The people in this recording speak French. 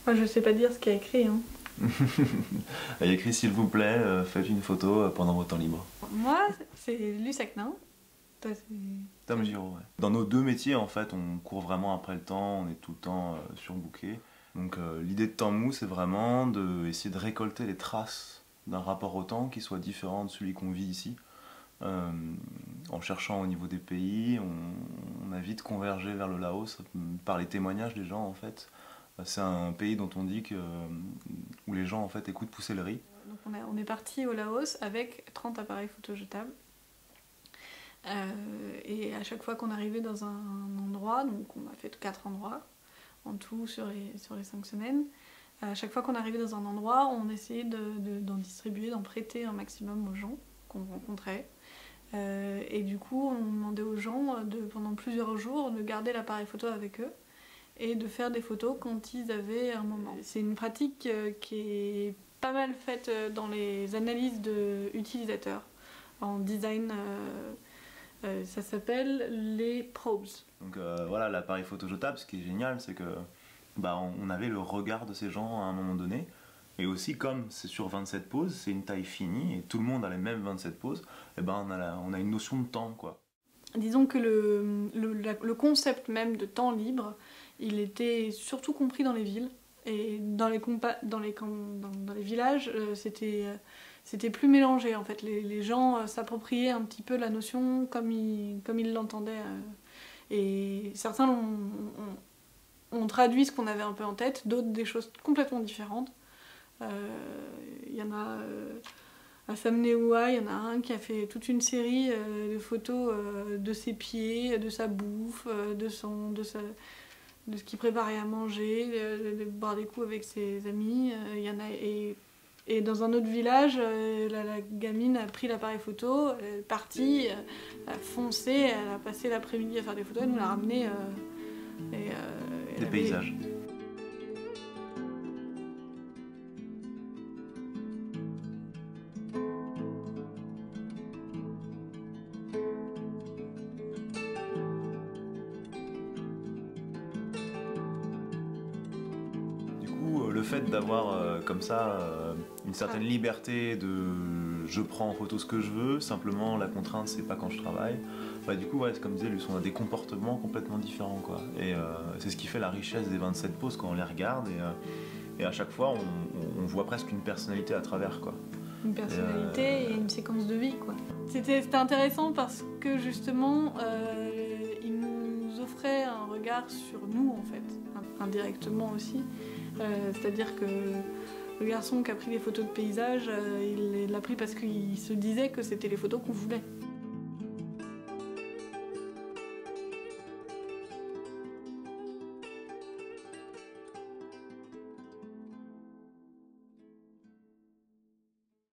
Moi, je sais pas dire ce qu'il y a écrit, hein. Il y a écrit s'il vous plaît, faites une photo pendant vos temps libres. Moi, c'est Lussac, non? Toi, c'est... Tom Giraud, ouais. Dans nos deux métiers, en fait, on court vraiment après le temps, on est tout le temps surbooké. Donc l'idée de Temps Mou, c'est vraiment d'essayer de récolter les traces d'un rapport au temps qui soit différent de celui qu'on vit ici. En cherchant au niveau des pays, on a vite convergé vers le Laos par les témoignages des gens, en fait. C'est un pays dont on dit que, où les gens en fait écoutent pousser le riz. Donc on est parti au Laos avec 30 appareils photo jetables. Et à chaque fois qu'on arrivait dans un endroit, donc on a fait 4 endroits en tout sur les 5 semaines, à chaque fois qu'on arrivait dans un endroit, on essayait d'en distribuer, d'en prêter un maximum aux gens qu'on rencontrait. Et du coup, on demandait aux gens pendant plusieurs jours de garder l'appareil photo avec eux et de faire des photos quand ils avaient un moment. C'est une pratique qui est pas mal faite dans les analyses utilisateurs en design. Ça s'appelle les probes. Donc voilà, l'appareil photo jetable, ce qui est génial, c'est que on avait le regard de ces gens à un moment donné. Et aussi, comme c'est sur 27 poses, c'est une taille finie et tout le monde a les mêmes 27 poses, et on a une notion de temps, quoi. Disons que le concept même de temps libre, il était surtout compris dans les villes. Et dans les villages, c'était plus mélangé en fait. Les gens s'appropriaient un petit peu la notion comme ils l'entendaient. Et certains ont traduit ce qu'on avait un peu en tête, d'autres des choses complètement différentes. Il y en a à Samneoua, il y en a un qui a fait toute une série de photos de ses pieds, de sa bouffe, de ce qu'il préparait à manger, de boire des coups avec ses amis. Il y en a, et dans un autre village, la gamine a pris l'appareil photo, elle est partie, elle a foncé, elle a passé l'après-midi à faire des photos, elle nous l'a ramené. Des paysages. Le fait d'avoir comme ça une certaine liberté de je prends en photo ce que je veux, simplement la contrainte c'est pas quand je travaille, du coup ouais, comme disait Luce, on a des comportements complètement différents, quoi. Et c'est ce qui fait la richesse des 27 poses quand on les regarde, et à chaque fois on voit presque une personnalité à travers, quoi. Une personnalité et une séquence de vie, quoi. C'était intéressant parce que justement il nous offrait un regard sur nous en fait, indirectement aussi. C'est-à-dire que le garçon qui a pris des photos de paysage, il l'a pris parce qu'il se disait que c'était les photos qu'on voulait.